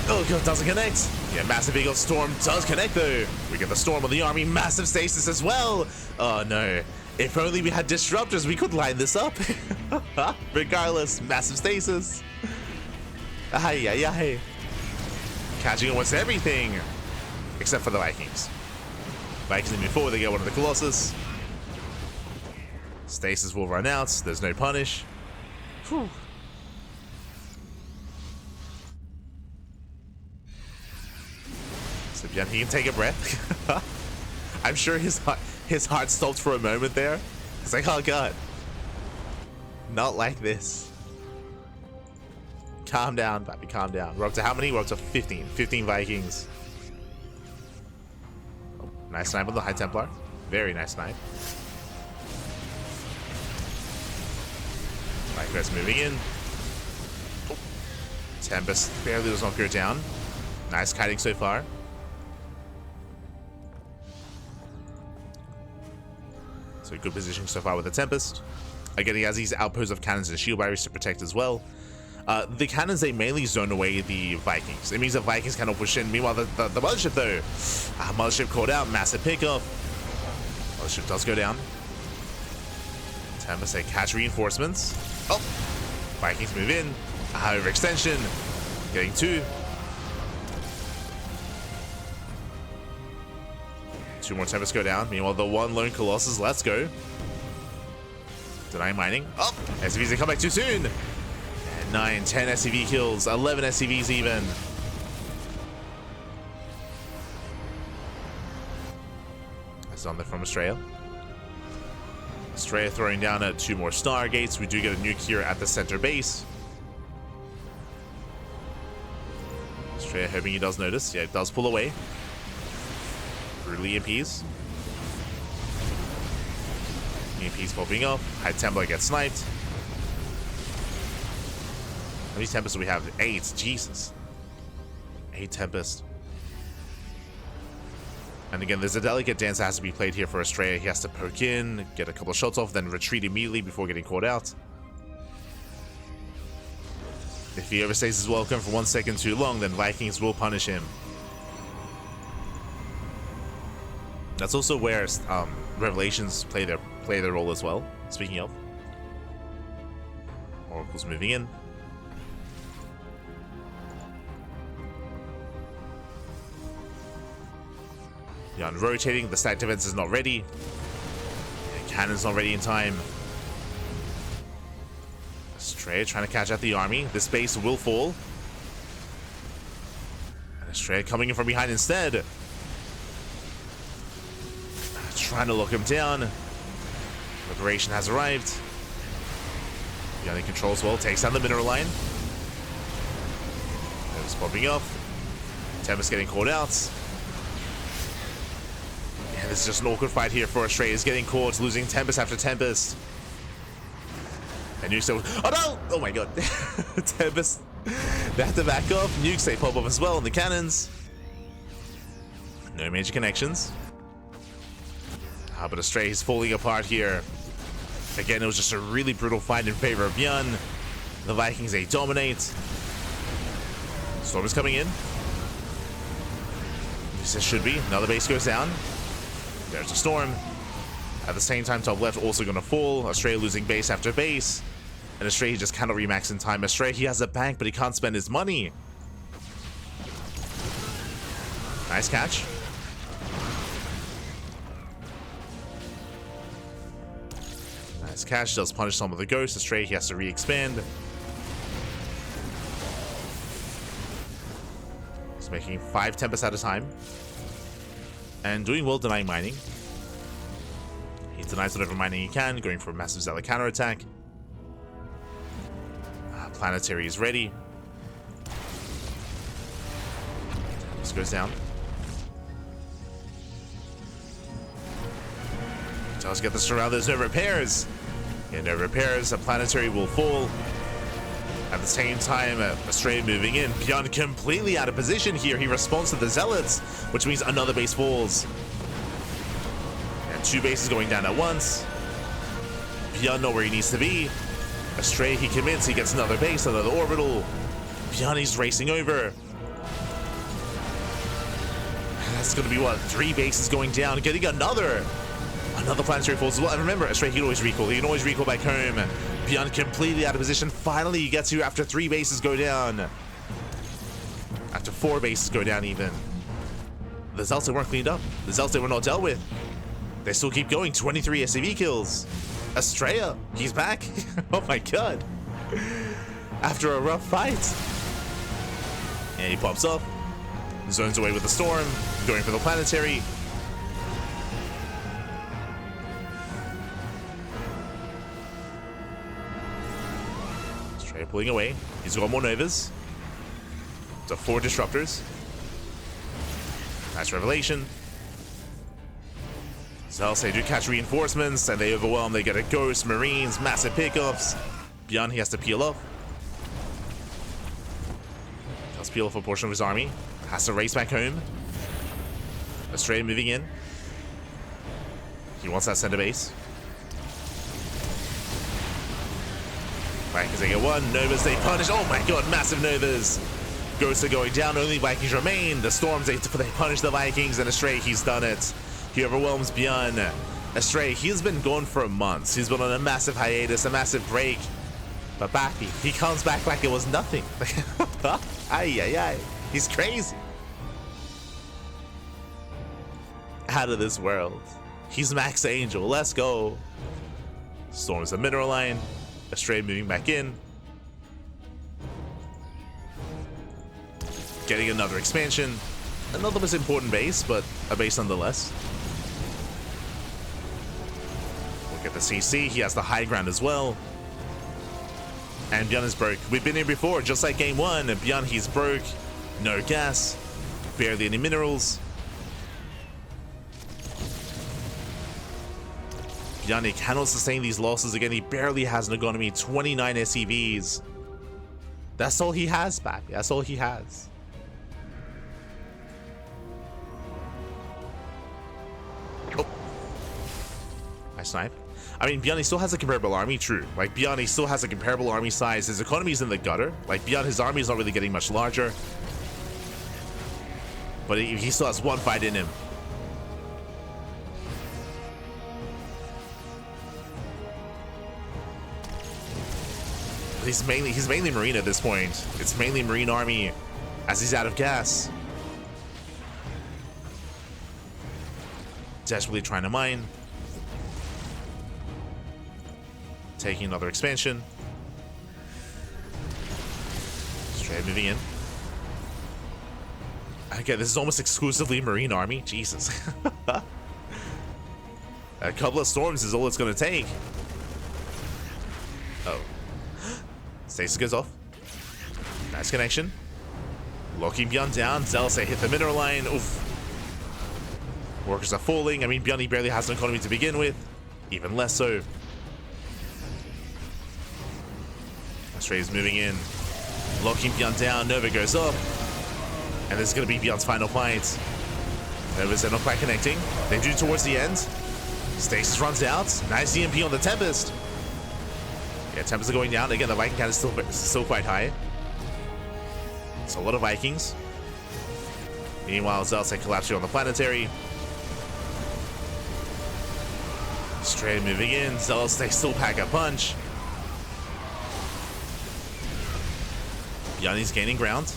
Oh god, doesn't connect. Yeah, massive eagle storm does connect though. We get the storm on the army, massive stasis as well. Oh no. If only we had disruptors, we could line this up. Regardless, massive stasis. Ay, ay, ay. Catching almost everything. Except for the Vikings. Vikings moving forward, they get one of the Colossus. Stasis will run out, there's no punish. Whew. So ByuN, he can take a breath. I'm sure his heart stopped for a moment there. It's like, oh god. Not like this. Calm down, baby, calm down. We're up to how many? We're up to 15. 15 Vikings. Oh, nice snipe on the High Templar. Very nice snipe. Vikings moving in. Oh. Tempest barely does not go down. Nice kiting so far. So good position so far with the Tempest. Again, he has these outposts of cannons and shield barriers to protect as well. The cannons, they mainly zone away the Vikings. It means the Vikings cannot push in. Meanwhile, the mothership, though. Mothership caught out. Massive pickoff. Mothership does go down. Tempest, they catch reinforcements. Oh! Vikings move in. Overextension. Getting 2. 2 more Tempests go down. Meanwhile, the one lone Colossus, let's go. Denying mining. Oh! SCVs, they come back too soon. 9, 10 SCV kills, 11 SCVs even. That's on there from Astrea. Astrea throwing down 2 more Stargates. We do get a nuke here at the center base. Astrea hoping he does notice. Yeah, it does pull away. Brutal EMPs. EMPs popping up. High Templar gets sniped. How many Tempests do we have? 8. Jesus. 8 Tempests. And again, there's a delicate dance that has to be played here for Astrea. He has to poke in, get a couple of shots off, then retreat immediately before getting caught out. If he overstays his welcome for 1 second too long, then Vikings will punish him. That's also where Revelations play their role as well. Speaking of. Oracle's moving in. ByuN rotating, the stack defense is not ready. Cannon's not ready in time. Astrea trying to catch out the army. This base will fall. And Astrea coming in from behind instead. Trying to lock him down. Liberation has arrived. ByuN in control as well. Takes down the mineral line. It's popping up. Tempest getting caught out. Yeah, this is just an awkward fight here for Astrea. He's getting caught, losing Tempest after Tempest. And Nukes, oh no! Oh my god. Tempest, they have to back off. Nukes, they pop up as well in the cannons. No major connections. But Astrea is falling apart here. Again, it was just a really brutal fight in favor of ByuN. The Vikings, they dominate. Storm is coming in. This should be. Another base goes down. There's a Storm. At the same time, top left also going to fall. Astrea losing base after base. And Astrea just cannot remax in time. Astrea, he has a bank, but he can't spend his money. Nice catch. Nice catch. Does punish some of the ghosts. Astrea, he has to re-expand. He's making 5 Tempests at a time. And doing well denying mining. He denies whatever mining he can, going for a massive zealot counterattack. Planetary is ready. This goes down. Just get this around. There's no repairs. Yeah, no repairs. A planetary will fall. At the same time, Astrea moving in. ByuN completely out of position here. He responds to the Zealots, which means another base falls. And 2 bases going down at once. ByuN know where he needs to be. Astrea, he commits. He gets another base, another orbital. ByuN, he's racing over. That's going to be, what, 3 bases going down. Getting another planetary falls as well. And remember, Astrea, he can always recall. He can always recall back home. ByuN completely out of position. Finally, he gets you after 3 bases go down. After 4 bases go down even. The Zealots weren't cleaned up. The Zealots were not dealt with. They still keep going. 23 SCV kills. Astrea, he's back. Oh my god. After a rough fight. And he pops up. Zones away with the storm. Going for the planetary. Astrea pulling away. He's got more Novas. So 4 disruptors. Nice revelation. Zealots, they do catch reinforcements and they overwhelm. They get a Ghost, Marines, massive pickups. ByuN, he has to peel off. Does peel off a portion of his army. Has to race back home. Astrea moving in. He wants that center base. Vikings, they get 1. Novas, they punish. Oh my god, massive Novas. Ghosts are going down. Only Vikings remain. The Storms, they punish the Vikings. And Astrea, he's done it. He overwhelms ByuN. Astrea, he's been gone for months. He's been on a massive hiatus, a massive break. But Bappy, he comes back like it was nothing. Ay, ay, ay. He's crazy. Out of this world. He's Max Angel. Let's go. Storms the mineral line. Astrea moving back in. Getting another expansion. Another most important base, but a base nonetheless. Look at the CC. He has the high ground as well. And ByuN is broke. We've been here before, just like game 1. And ByuN, he's broke. No gas. Barely any minerals. ByuN, he cannot sustain these losses again. He barely has an economy. 29 SCVs. That's all he has, Bappy. That's all he has. Oh. I snipe. I mean, ByuN, he still has a comparable army, true. Like, ByuN, he still has a comparable army size. His economy's in the gutter. Like, ByuN, his army is not really getting much larger. But he still has 1 fight in him. He's mainly Marine at this point. It's mainly Marine army as he's out of gas. Desperately trying to mine. Taking another expansion. Straight moving in. Again, this is almost exclusively Marine army. Jesus. A couple of storms is all it's going to take. Oh. Stasis goes off. Nice connection. Locking ByuN down. Zealots, they hit the mineral line. Oof. Workers are falling. I mean, ByuN, he barely has an economy to begin with. Even less so. Astrea's moving in. Locking ByuN down. Nova goes up. And this is going to be ByuN's final fight. Nova's not quite connecting. They do towards the end. Stasis runs out. Nice EMP on the Tempest. Yeah, Tempest are going down. Again, the Viking count is still quite high. It's a lot of Vikings. Meanwhile, Zealots are collapsing on the planetary. Straight moving in. Zealots, they still pack a punch. ByuN is gaining ground.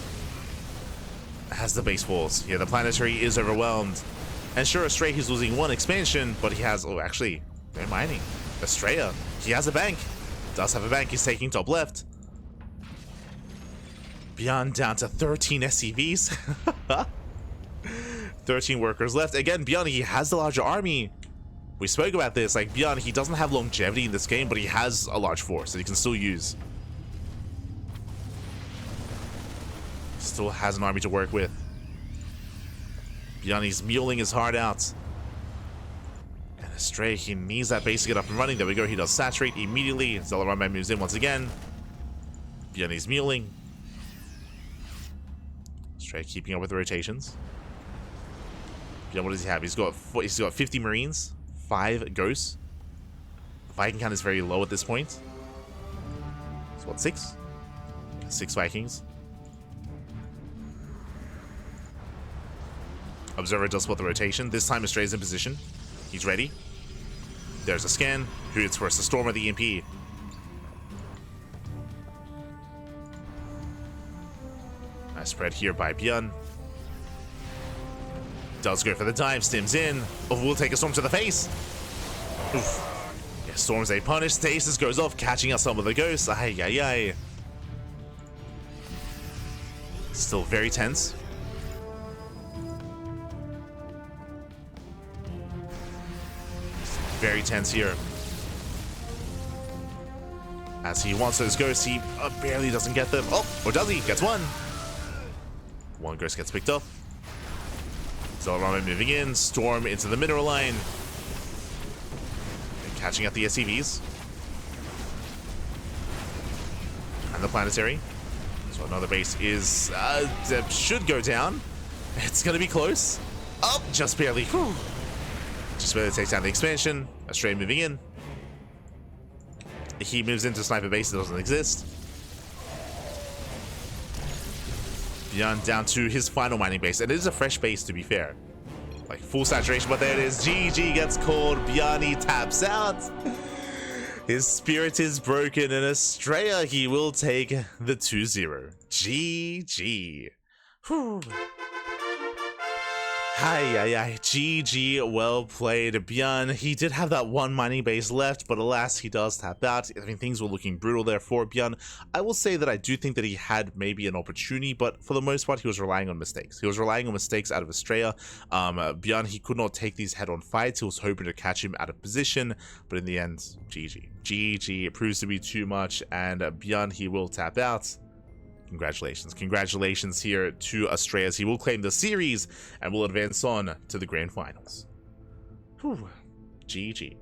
Has the base falls. Yeah, the planetary is overwhelmed. And sure, Astrea, he's losing 1 expansion, but he has... Oh, actually, they're mining. Astrea, he has a bank. Does have a bank. He's taking top left. ByuN down to 13 SCVs. 13 workers left. Again, ByuN, he has the larger army. We spoke about this. Like, ByuN, he doesn't have longevity in this game, but he has a large force that he can still use. Still has an army to work with. ByuN, he's muling his heart out. And Astrea, he needs that base to get up and running. There we go. He does saturate immediately. Zalaran moves in once again. ByuN is muling. Astrea keeping up with the rotations. ByuN, what does he have? He's got 50 Marines, 5 Ghosts. The Viking count is very low at this point. So what, 6? 6 Vikings. Observer does spot the rotation. This time Astrea's in position. He's ready. There's a scan. Who hits first? The Storm or the EMP? Nice spread here by ByuN. Does go for the dive. Stims in. Oh, will take a Storm to the face. Oof. Yeah, Storm's a punish. Stasis goes off, catching out some of the ghosts. Ay, ay, ay. Still very tense. Very tense here. As he wants those ghosts, he barely doesn't get them. Oh, or does he? Gets one. One ghost gets picked up. Zalaran moving in. Storm into the mineral line. And catching out the SCVs. And the planetary. So another base is should go down. It's gonna be close. Oh, just barely. Whew. Just barely takes down the expansion. Astrea moving in. He moves into sniper base that doesn't exist. ByuN down to his final mining base. And it is a fresh base, to be fair. Like full saturation, but there it is. GG gets called. ByuN, he taps out. His spirit is broken, and Astrea, he will take the 2-0. GG. Whew. Hi, GG, well played. ByuN, he did have that one mining base left, but alas, he does tap out. I mean, things were looking brutal there for ByuN. I will say that I do think that he had maybe an opportunity, but for the most part, he was relying on mistakes. He was relying on mistakes out of Astrea. ByuN, he could not take these head-on fights. He was hoping to catch him out of position, but in the end, GG. GG, it proves to be too much, and ByuN, he will tap out. Congratulations here to Astrea, as he will claim the series and will advance on to the grand finals. Whew. GG.